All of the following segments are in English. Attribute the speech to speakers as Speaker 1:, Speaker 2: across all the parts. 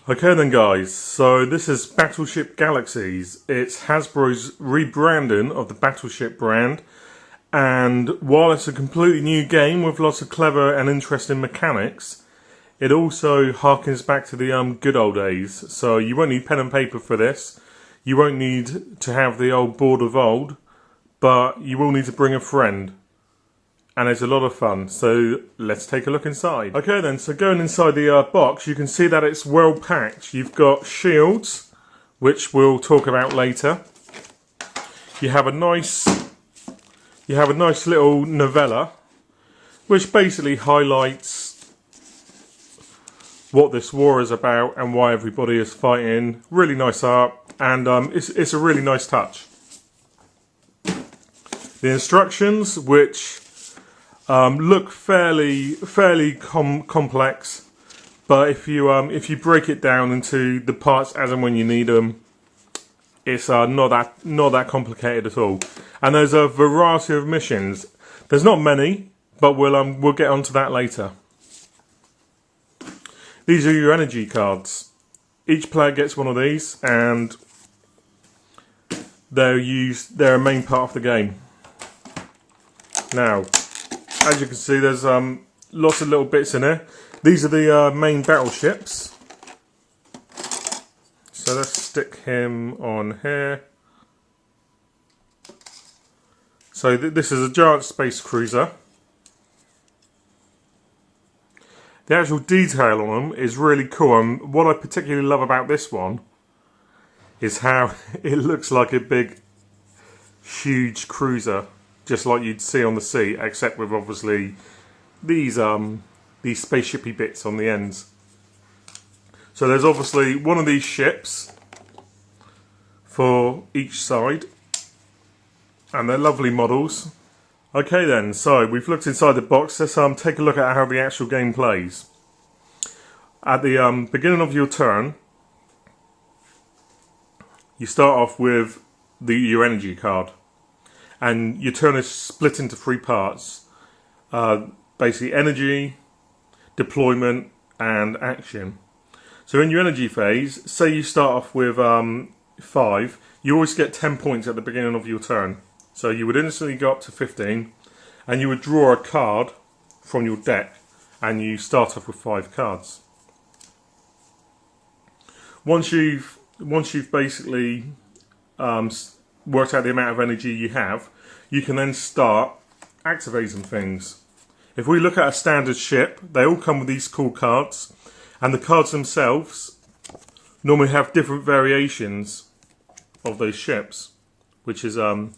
Speaker 1: Okay then guys, so this is Battleship Galaxies. It's Hasbro's rebranding of the Battleship brand, and while it's a completely new game with lots of clever and interesting mechanics, it also harkens back to the good old days. So you won't need pen and paper for this, you won't need to have the old board of old, but you will need to bring a friend. And it's a lot of fun, so let's take a look inside. Okay then, so going inside the box, you can see that it's well packed. You've got shields, which we'll talk about later. You have a nice little novella, which basically highlights what this war is about and why everybody is fighting. Really nice art, and it's a really nice touch. The instructions, which look fairly complex, but if you break it down into the parts as and when you need them, it's not that complicated at all. And there's a variety of missions. There's not many, but we'll get onto that later. These are your energy cards. Each player gets one of these, and they're a main part of the game. Now, as you can see, there's lots of little bits in here. These are the main battleships. So let's stick him on here. So this is a giant space cruiser. The actual detail on them is really cool. And what I particularly love about this one is how it looks like a big, huge cruiser, just like you'd see on the sea, except with obviously these spaceshipy bits on the ends. So there's obviously one of these ships for each side, and they're lovely models. Okay then, so we've looked inside the box. Let's take a look at how the actual game plays. At the beginning of your turn, you start off with your energy card. And your turn is split into three parts. Basically energy, deployment, and action. So in your energy phase, say you start off with 5, you always get 10 points at the beginning of your turn. So you would instantly go up to 15, and you would draw a card from your deck, and you start off with 5 cards. Once you've basically worked out the amount of energy you have, you can then start activating things. If we look at a standard ship, they all come with these cool cards, and the cards themselves normally have different variations of those ships, which is a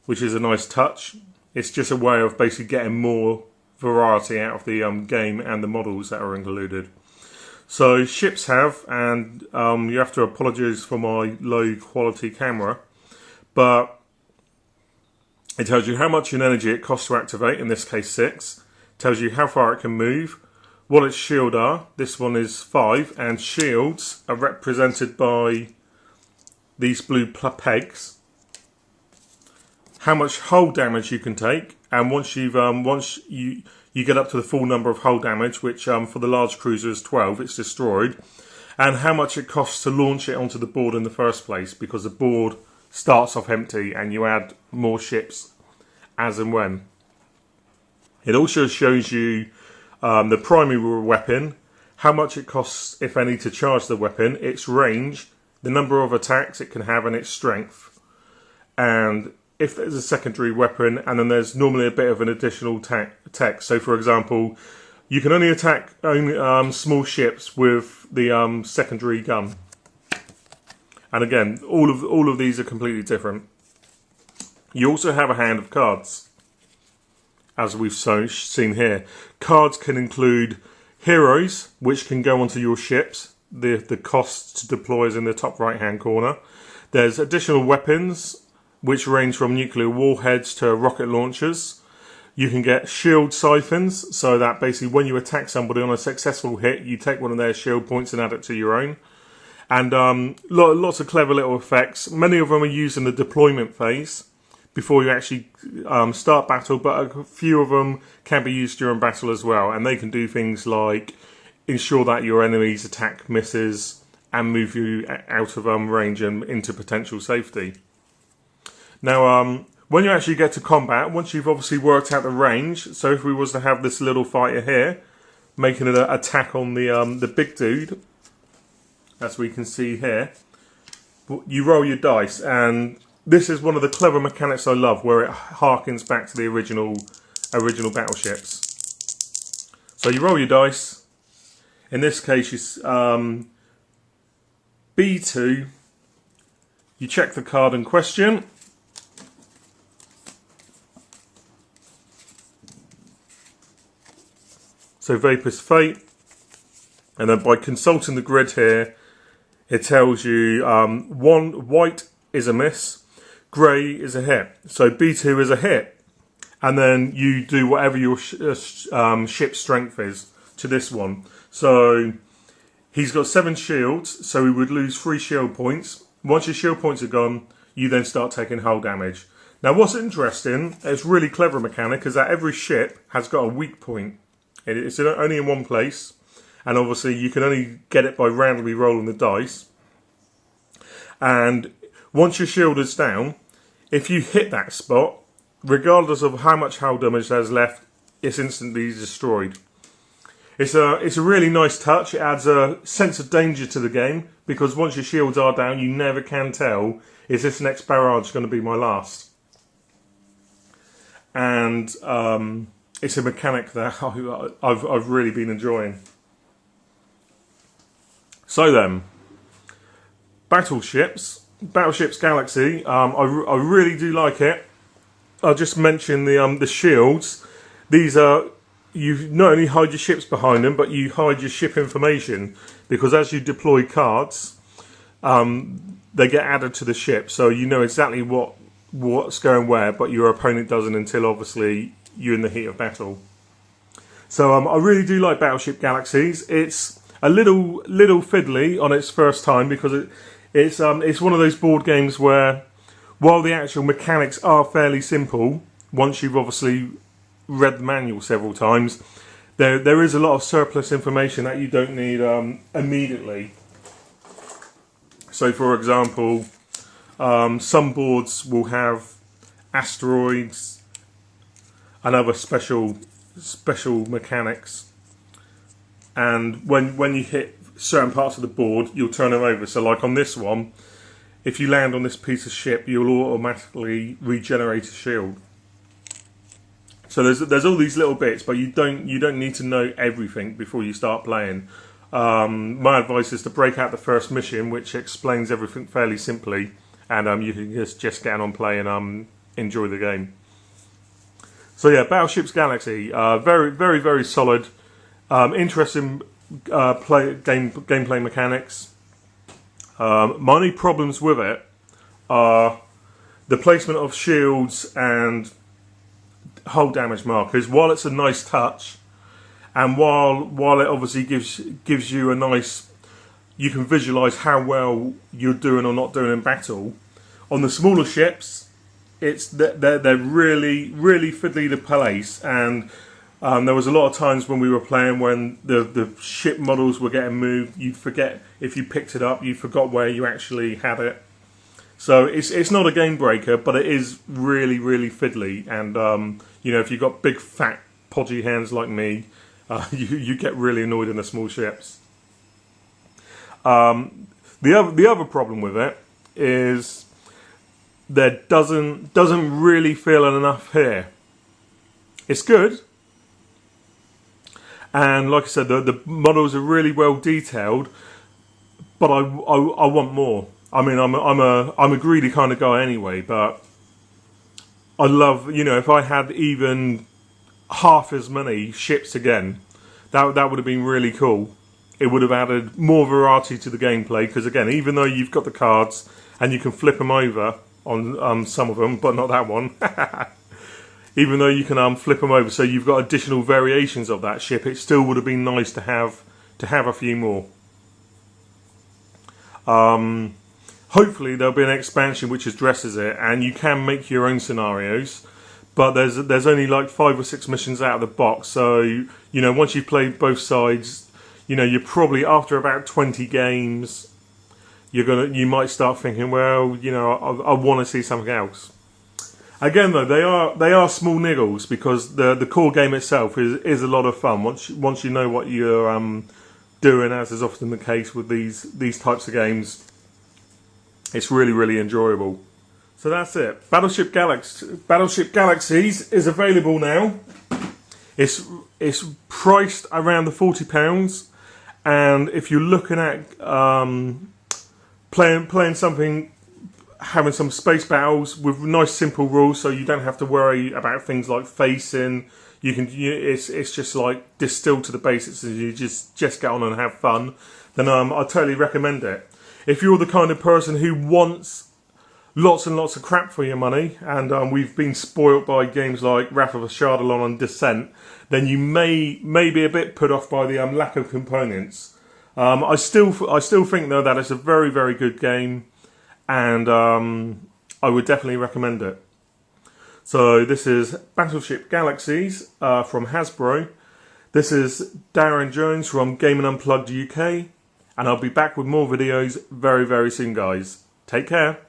Speaker 1: nice touch. It's just a way of basically getting more variety out of the game and the models that are included. So ships have, and you have to apologise for my low quality camera, but it tells you how much in energy it costs to activate, in this case 6. It tells you how far it can move, what its shield are. This one is 5, and shields are represented by these blue pegs. How much hull damage you can take, and once you get up to the full number of hull damage, which for the large cruiser is 12, it's destroyed, and how much it costs to launch it onto the board in the first place, because the board starts off empty and you add more ships as and when. It also shows you the primary weapon, how much it costs, if any, to charge the weapon, its range, the number of attacks it can have, and its strength. And if there's a secondary weapon, and then there's normally a bit of an additional text. So for example, you can only attack small ships with the secondary gun. And again, all of these are completely different. You also have a hand of cards, as we've seen here. Cards can include heroes, which can go onto your ships. The cost to deploy is in the top right hand corner. There's additional weapons, which range from nuclear warheads to rocket launchers. You can get shield siphons, so that basically when you attack somebody on a successful hit, you take one of their shield points and add it to your own. And lots of clever little effects. Many of them are used in the deployment phase before you actually start battle, but a few of them can be used during battle as well. And they can do things like ensure that your enemy's attack misses and move you out of range and into potential safety. Now, when you actually get to combat, once you've obviously worked out the range, so if we was to have this little fighter here, making an attack on the big dude, as we can see here, you roll your dice, and this is one of the clever mechanics I love, where it harkens back to the original Battleships. So you roll your dice. In this case, you B2. You check the card in question. So Vapor's Fate, and then by consulting the grid here, it tells you white is a miss, grey is a hit. So B2 is a hit, and then you do whatever your ship's strength is to this one. So he's got 7 shields, so he would lose 3 shield points. Once your shield points are gone, you then start taking hull damage. Now what's interesting, it's really clever mechanic, is that every ship has got a weak point. It's only in one place, and obviously you can only get it by randomly rolling the dice. And once your shield is down, if you hit that spot, regardless of how much hull damage there's left, it's instantly destroyed. It's a really nice touch. It adds a sense of danger to the game, because once your shields are down, you never can tell, is this next barrage going to be my last? And it's a mechanic that I've really been enjoying. So then, Battleships Galaxy. I really do like it. I'll just mention the shields. These are, you not only hide your ships behind them, but you hide your ship information, because as you deploy cards, they get added to the ship, so you know exactly what's going where, but your opponent doesn't until obviously you're in the heat of battle. So I really do like Battleship Galaxies. It's a little fiddly on its first time, because it's one of those board games where, while the actual mechanics are fairly simple, once you've obviously read the manual several times, there is a lot of surplus information that you don't need immediately. So for example, some boards will have asteroids and other special mechanics, and when you hit certain parts of the board, you'll turn them over. So like on this one, if you land on this piece of ship, you'll automatically regenerate a shield. So there's all these little bits, but you don't need to know everything before you start playing. My advice is to break out the first mission, which explains everything fairly simply, and you can just get on play and enjoy the game. So yeah, Battleships Galaxy, very solid, interesting gameplay mechanics. My only problems with it are the placement of shields and hull damage markers. While it's a nice touch, and while it obviously gives you a nice, you can visualise how well you're doing or not doing in battle. On the smaller ships, they're really fiddly to place, and there was a lot of times when we were playing when the ship models were getting moved, you'd forget, if you picked it up, you forgot where you actually had it. So it's not a game breaker, but it is really fiddly, and you know, if you've got big fat podgy hands like me, you get really annoyed in the small ships. The other problem with it is there doesn't really feel enough here. It's good, and like I said, the models are really well detailed, but I want more. I mean, I'm a greedy kind of guy anyway, but I love, you know, if I had even half as many ships again, that would have been really cool. It would have added more variety to the gameplay, because again, even though you've got the cards and you can flip them over on some of them, but not that one. Even though you can flip them over, so you've got additional variations of that ship, it still would have been nice to have a few more. Hopefully there'll be an expansion which addresses it, and you can make your own scenarios, but there's only like 5 or 6 missions out of the box, so you know, once you've played both sides, you know, you're probably after about 20 games, you might start thinking, well, you know, I want to see something else. Again, though, they are small niggles, because the core game itself is a lot of fun once you know what you're doing, as is often the case with these types of games. It's really, really enjoyable. So that's it. Battleship Galaxies is available now. It's priced around the £40, and if you're looking at playing something, having some space battles with nice simple rules, so you don't have to worry about things like facing. It's just like distilled to the basics, and you just get on and have fun. Then I totally recommend it. If you're the kind of person who wants lots and lots of crap for your money, and we've been spoilt by games like Wrath of Ashardalon and Descent, then you may be a bit put off by the lack of components. I still think though that it's a very, very good game, and I would definitely recommend it. So this is Battleship Galaxies from Hasbro. This is Darren Jones from GamingUnpluggedUK, and I'll be back with more videos very, very soon, guys. Take care.